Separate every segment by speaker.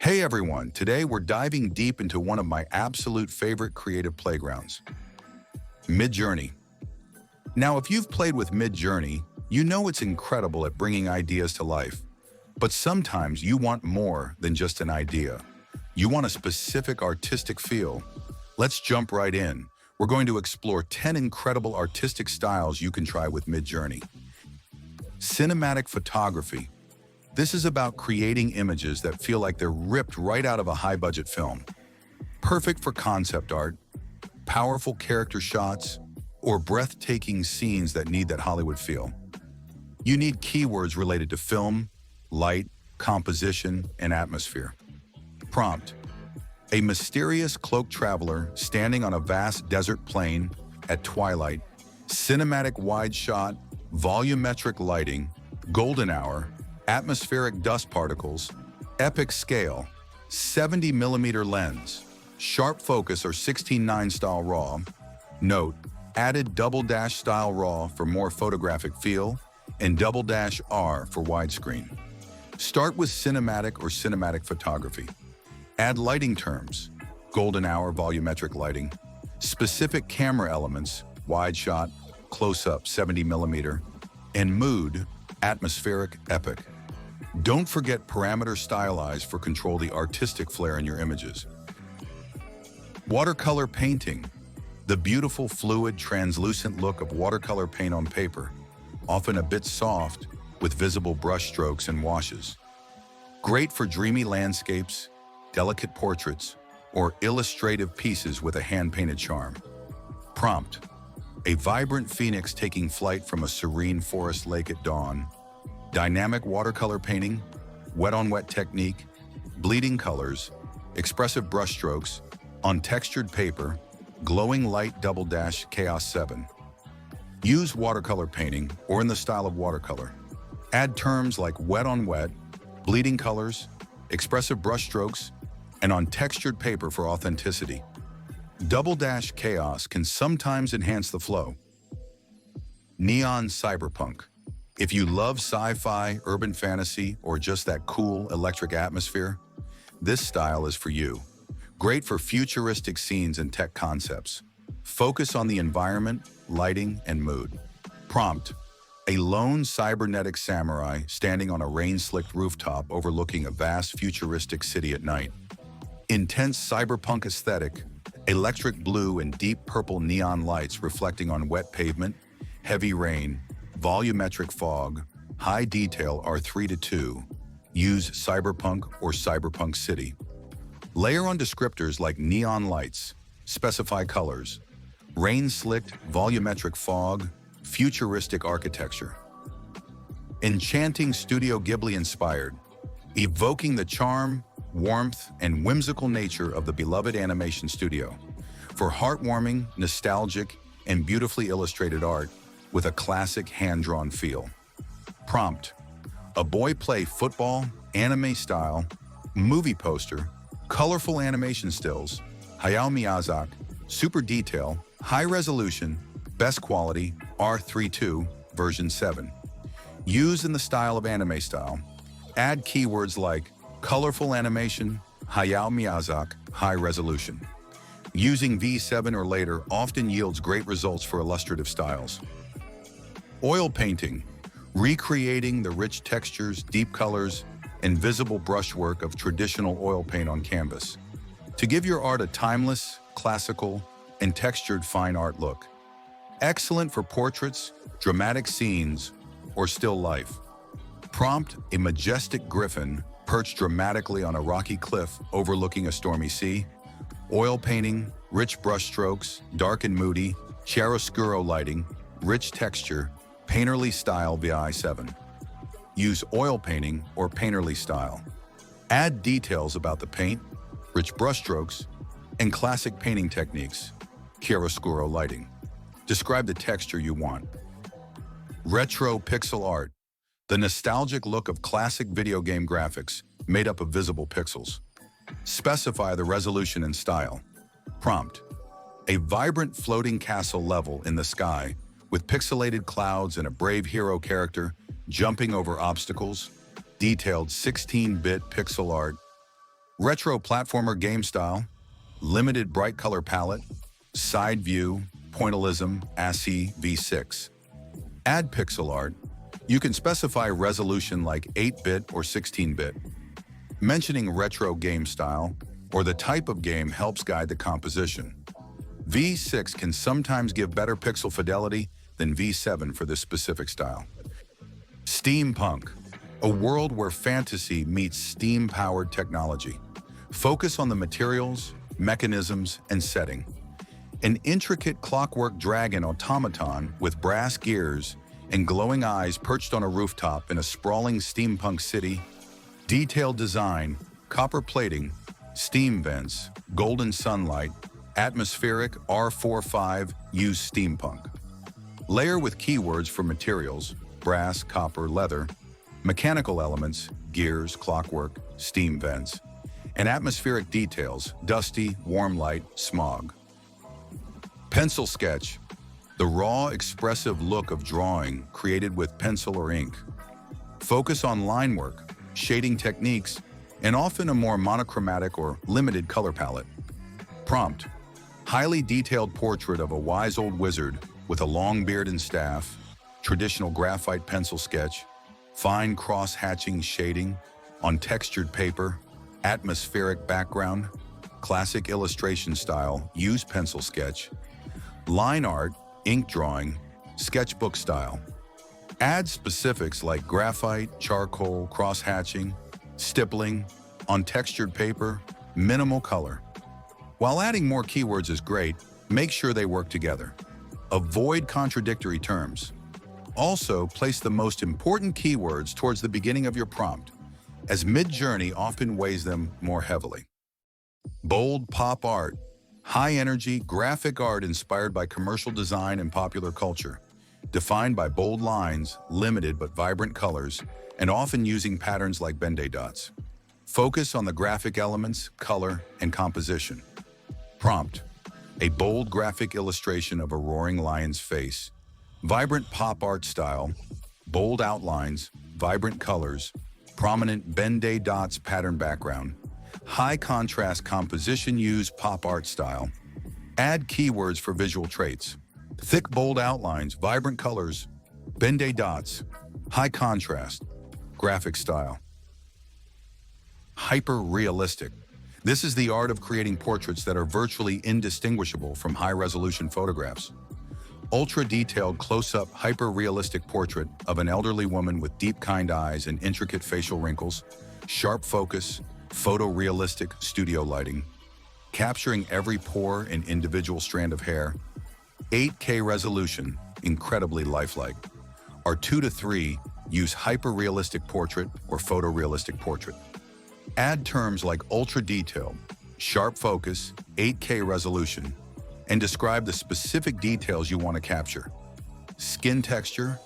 Speaker 1: Hey everyone, today we're diving deep into one of my absolute favorite creative playgrounds, Midjourney. Now, if you've played with Midjourney, you know it's incredible at bringing ideas to life. But sometimes you want more than just an idea. You want a specific artistic feel. Let's jump right in. We're going to explore 10 incredible artistic styles you can try with Midjourney. Cinematic photography. This is about creating images that feel like they're ripped right out of a high-budget film. Perfect for concept art, powerful character shots, or breathtaking scenes that need that Hollywood feel. You need keywords related to film, light, composition, and atmosphere. Prompt: a mysterious cloaked traveler standing on a vast desert plain at twilight, cinematic wide shot, volumetric lighting, golden hour, atmospheric dust particles, epic scale, 70mm lens, sharp focus or 16:9 style RAW. Note: added double dash style RAW for more photographic feel and double dash R for widescreen. Start with cinematic or cinematic photography. Add lighting terms: golden hour volumetric lighting, specific camera elements, wide shot, close-up 70mm, and mood, atmospheric, epic. Don't forget parameter stylize for control the artistic flair in your images. Watercolor painting. The beautiful, fluid, translucent look of watercolor paint on paper, often a bit soft, with visible brush strokes and washes. Great for dreamy landscapes, delicate portraits, or illustrative pieces with a hand-painted charm. Prompt: a vibrant phoenix taking flight from a serene forest lake at dawn. Dynamic watercolor painting, wet-on-wet technique, bleeding colors, expressive brushstrokes, on textured paper, glowing light double dash chaos 7. Use watercolor painting or in the style of watercolor. Add terms like wet-on-wet, bleeding colors, expressive brushstrokes, and on textured paper for authenticity. Double dash chaos can sometimes enhance the flow. Neon cyberpunk. If you love sci-fi, urban fantasy, or just that cool electric atmosphere, this style is for you. Great for futuristic scenes and tech concepts. Focus on the environment, lighting, and mood. Prompt: a lone cybernetic samurai standing on a rain-slicked rooftop overlooking a vast futuristic city at night. Intense cyberpunk aesthetic, electric blue and deep purple neon lights reflecting on wet pavement, heavy rain, volumetric fog, high detail are 3:2. Use cyberpunk or cyberpunk city. Layer on descriptors like neon lights, specify colors, rain-slicked volumetric fog, futuristic architecture. Enchanting Studio Ghibli inspired, evoking the charm, warmth, and whimsical nature of the beloved animation studio. For heartwarming, nostalgic, and beautifully illustrated art with a classic hand-drawn feel. Prompt: a boy play football, anime style, movie poster, colorful animation stills, Hayao Miyazaki, super detail, high resolution, best quality, R32, version 7. Use in the style of anime style. Add keywords like colorful animation, Hayao Miyazaki, high resolution. Using V7 or later often yields great results for illustrative styles. Oil painting, recreating the rich textures, deep colors, and visible brushwork of traditional oil paint on canvas, to give your art a timeless, classical, and textured fine art look. Excellent for portraits, dramatic scenes, or still life. Prompt: a majestic griffin perched dramatically on a rocky cliff overlooking a stormy sea. Oil painting, rich brushstrokes, dark and moody, chiaroscuro lighting, rich texture, painterly style VI7. Use oil painting or painterly style. Add details about the paint, rich brushstrokes, and classic painting techniques, chiaroscuro lighting. Describe the texture you want. Retro pixel art, the nostalgic look of classic video game graphics made up of visible pixels. Specify the resolution and style. Prompt: a vibrant floating castle level in the sky with pixelated clouds and a brave hero character jumping over obstacles, detailed 16-bit pixel art. Retro platformer game style, limited bright color palette, side view, pointillism, ASCII V6. Add pixel art. You can specify resolution like 8-bit or 16-bit. Mentioning retro game style or the type of game helps guide the composition. V6 can sometimes give better pixel fidelity than V7 for this specific style. Steampunk, a world where fantasy meets steam-powered technology. Focus on the materials, mechanisms, and setting. An intricate clockwork dragon automaton with brass gears and glowing eyes perched on a rooftop in a sprawling steampunk city. Detailed design, copper plating, steam vents, golden sunlight, atmospheric R45 use steampunk. Layer with keywords for materials, brass, copper, leather, mechanical elements, gears, clockwork, steam vents, and atmospheric details, dusty, warm light, smog. Pencil sketch, the raw, expressive look of drawing created with pencil or ink. Focus on line work, shading techniques, and often a more monochromatic or limited color palette. Prompt, highly detailed portrait of a wise old wizard with a long beard and staff, traditional graphite pencil sketch, fine cross-hatching shading on textured paper, atmospheric background, classic illustration style, use pencil sketch, line art, ink drawing, sketchbook style. Add specifics like graphite, charcoal, cross-hatching, stippling, on textured paper, minimal color. While adding more keywords is great, make sure they work together. Avoid contradictory terms. Also, place the most important keywords towards the beginning of your prompt, as Midjourney often weighs them more heavily. Bold pop art, high-energy graphic art inspired by commercial design and popular culture, defined by bold lines, limited but vibrant colors, and often using patterns like Ben-Day dots. Focus on the graphic elements, color, and composition. Prompt, a bold graphic illustration of a roaring lion's face. Vibrant pop art style, bold outlines, vibrant colors, prominent Ben-Day dots pattern background. High contrast composition, use pop art style. Add keywords for visual traits. Thick, bold outlines, vibrant colors, Ben-Day dots, high contrast, graphic style. Hyper-realistic. This is the art of creating portraits that are virtually indistinguishable from high-resolution photographs. Ultra-detailed close-up hyper-realistic portrait of an elderly woman with deep, kind eyes and intricate facial wrinkles, sharp focus, photorealistic studio lighting, capturing every pore and individual strand of hair. 8K resolution, incredibly lifelike. Or 2 to 3, use hyper-realistic portrait or photorealistic portrait. Add terms like ultra-detailed, sharp focus, 8K resolution, and describe the specific details you want to capture. Skin texture,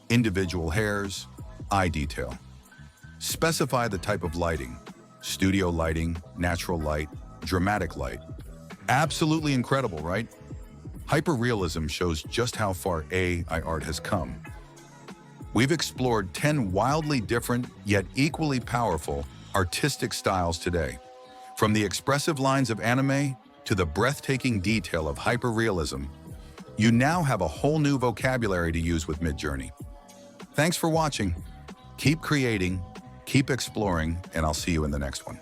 Speaker 1: individual hairs, eye detail. Specify the type of lighting, studio lighting, natural light, dramatic light. Absolutely incredible, right? Hyperrealism shows just how far AI art has come. We've explored 10 wildly different, yet equally powerful, artistic styles today. From the expressive lines of anime to the breathtaking detail of hyperrealism, you now have a whole new vocabulary to use with Midjourney. Thanks for watching. Keep creating, keep exploring, and I'll see you in the next one.